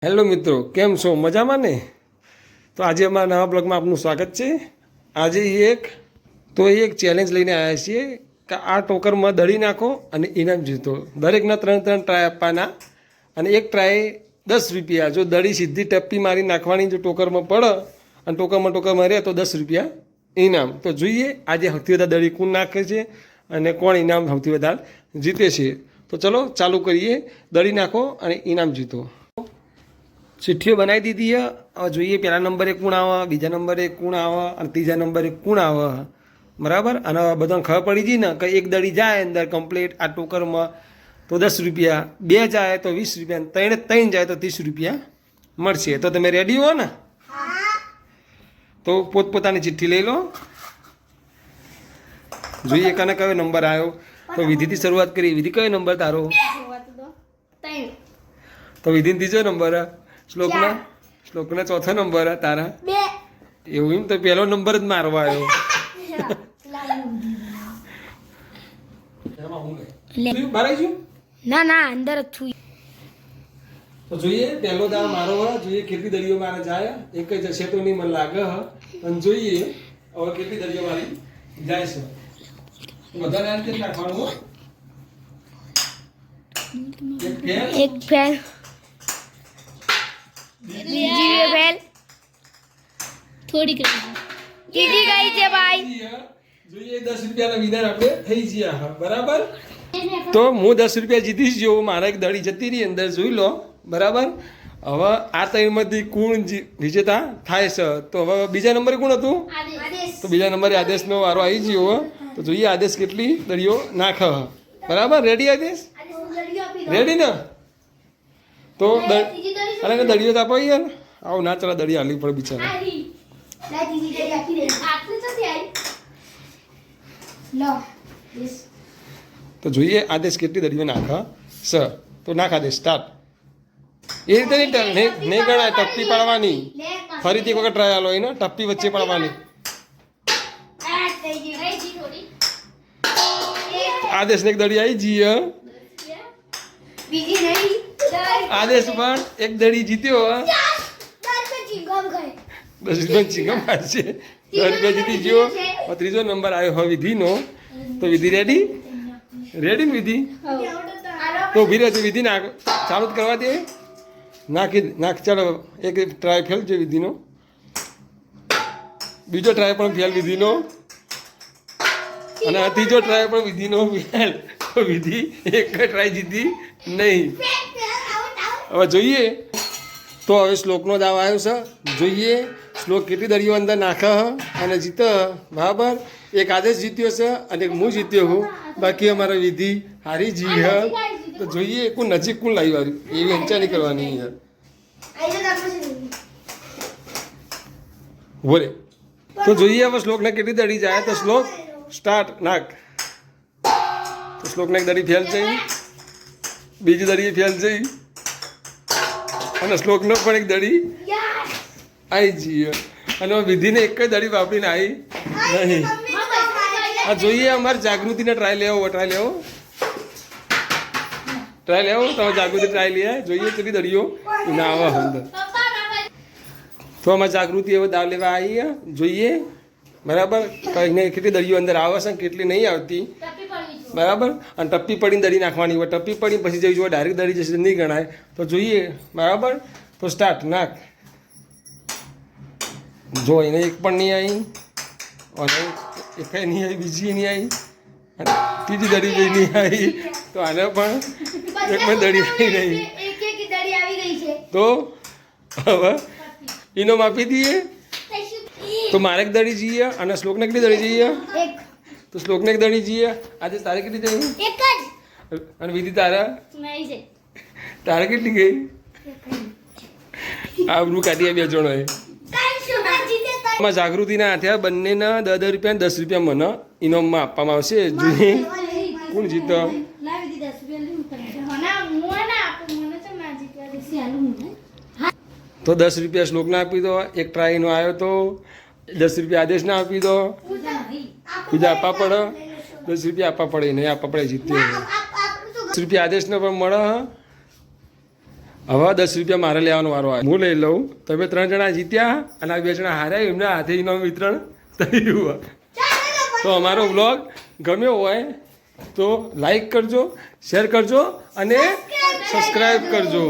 Hello મિત્રો, કેમ છો? મજામાં ને? તો આજે અમારા નવા બ્લોગમાં આપનું સ્વાગત છે. આજે એક ચેલેન્જ લઈને આવ્યા છીએ કે આ ટોકરમાં દળી નાખો અને ઇનામ જીતો. દરેકના 3 ટ્રાય આપવાના અને એક ટ્રાય 10 રૂપિયા. જો દળી સીધી ટપ્પી મારી નાખવાની જો ટોકરમાં પડે અને ટોકરમાં રહે તો 10 રૂપિયા ઇનામ. તો જોઈએ આજે સૌથી વધારે દળી કોણ નાખે છે અને કોણ ઇનામ સૌથી વધારે જીતે છે. તો ચલો ચાલુ કરીએ. દળી નાખો અને ઇનામ જીતો. ચિઠ્ઠીઓ બનાવી દીધી છે. હવે જોઈએ પહેલા નંબરે કોણ આવે, બીજા નંબરે કોણ આવે અને ત્રીજા નંબરે કોણ આવે. બરાબર. અને બધાને ખબર પડી ગઈ ને કે એક દડી જાય અંદર કમ્પ્લીટ આ ટોકરમાં તો 10 રૂપિયા, 2 જાય તો 20 રૂપિયા, 3 જાય તો 30 રૂપિયા મળશે. તો તમે રેડી હો ને? તો પોતપોતાની ચિઠ્ઠી લઈ લો. જોઈએ કને કયો નંબર આવ્યો. તો વિધિથી શરૂઆત કરી. વિધિ કયો નંબર તારો? તો વિધિને ત્રીજો નંબર. શ્લોકના ચોથો નંબર તારા. એવું એમ? તો પહેલો નંબર જ મારવા આવ્યો. ના ના અંદર જ છું. તો જોઈએ પહેલો દાવ મારો હોય. જોઈએ કેટલી દળીઓ મારે જાય. એક જ જશે તો નહીં મને લાગે. અને જોઈએ હવે કેટલી દળીઓ મારી જાય છે. વધારે આ રીતે નાખવાનું. એક ફેલ બીજી ફેલ થોડીક જીતી ગઈ છે ભાઈ. જોઈએ 10 રૂપિયાના વિનર આપણે થઈ ગયા. હા બરાબર. તો હું 10 રૂપિયા જીતી ગયો. મારા એક દડી જતી રહી અંદર. જોઈ લો. બરાબર. હવે આ ત્રણમાંથી કોણ વિજેતા થાય છે? તો હવે બીજા નંબરે કોણ હતું? તો બીજા નંબરે આદેશનો વારો આવી ગયો. તો જોઈએ આદેશ કેટલી દડીઓ નાખ. બરાબર. રેડી આદેશ? રેડી ને? તો અરે દડીઓ તો આપો યાર. આવું ના ચાલે, દડી હાલી પડે બિચારા. તો જોઈએ આદેશ કેટલી દડીઓ નાખ સ. તો નાખ આદેશ સ્ટાર્ટ. એ રીતે નહીં ગણાય. ટપ્પી પાડવાની. ફરીથી એક વખત ટ્રાય આલો એને. ટપ્પી વચ્ચે પાડવાની. આદેશ ને એક દડી આવી જઈએ. આદેશ પણ એક દડી જીત્યો. 10 રૂપિયા ચીગમ મારશે. 10 રૂપિયા જીતી ગયો. ત્રીજો નંબર આવ્યો હવે વિધિનો. તો વિધિ રેડી? રેડી ને વિધિ? તો ઉભી રહે છે વિધિ. નાખ ચાલુ જ કરવા દે. નાખ ચાલો. એક ટ્રાય ફેલ છે વિધિનો. બીજો ટ્રાય પણ ફેલ વિધિનો. અને ત્રીજો ટ્રાય પણ વિધિનો ફેલ. તો વિધિ એક ટ્રાય જીતી નહીં. હવે જોઈએ તો હવે શ્લોકનો દાવ આવ્યો છે. જોઈએ શ્લોક કેટલી દડીઓ અંદર નાખે અને જીતે. બરાબર. એક આદેશ જીત્યો છે અને એક હું જીત્યો હું. બાકી અમારા વિધિ હારી જી. તો જોઈએ કોણ નજીક કોણ લાવી વાળી. એવી હંચા નહીં કરવાની યાર. બોલે. તો જોઈએ હવે શ્લોકને કેટલી દડી જાય. તો શ્લોક સ્ટાર્ટ. નાખ. તો શ્લોકને એક દડી ફેલ જઈ. બીજી દડી ફેલ જઈ. અને શ્લોકનો પણ એક દડી આવી જઈએ. અને વિધિને એક જ દડી વાપરીને આવી નહીં. આ જોઈએ અમારે જાગૃતિને ટ્રાય લેવો. ટ્રાય લેવો. તમે જાગૃતિ ટ્રાય લે. જોઈએ કેટલી દડીઓ ના આવે અંદર. તો અમારે જાગૃતિ એવો દાવ લેવા આવી. જોઈએ. બરાબર. કઈને કેટલી દડીઓ અંદર આવે છે કેટલી નહીં આવતી. બરાબર. અને ટપ્પી પડીને દડી નાખવાની હોય. ટપ્પી પડીને પછી જઈ જોવા ડાયરેક્ટ દડી જશે નહીં ગણાય. તો જોઈએ. બરાબર. તો સ્ટાર્ટ. નાખ. જો એને એક પણ નહીં આવી. અને એક નહીં આવી. બીજી નહીં આવી. અને ત્રીજી દડી બી નહીં આવી. તો આને પણ એક પણ દડી નહીં. તો હવે ઇનામ આપી દઈએ. તો મારે એક દડી જઈએ અને શ્લોકને કેટલી દડી જઈએ? તો શ્લોકને એક દડી જઈએ. આજે તારે કેટલી થઈ? અને વિધિ તારા કેટલી ગઈ? આબરૂ કાઢી બે જણોએ. જાગૃતિના હાથે બંનેના 10 રૂપિયા 10 રૂપિયા મને ઇનામમાં આપવામાં આવશે. જોઈએ કોણ જીતો. તો 10 રૂપિયા શ્લોકને આપી દો. એક ટ્રાયનો આવ્યો તો 10 રૂપિયા આદેશને આપી દો. બીજા આપવા પડે. 10 રૂપિયા આપવા પડે. નહીં આપવા પડે જીત્યો. 10 રૂપિયા આદેશને પણ મળે. હવે 10 રૂપિયા મારે લેવાનો વારો આવે હું લઈ લઉં. તમે 3 જણા જીત્યા અને આ 2 જણા હાર્યા એમના હાથે ઇનામ વિતરણ થયું. તો અમારો વ્લોગ ગમ્યો હોય તો લાઈક કરજો, શેર કરજો અને સબસ્ક્રાઈબ કરજો.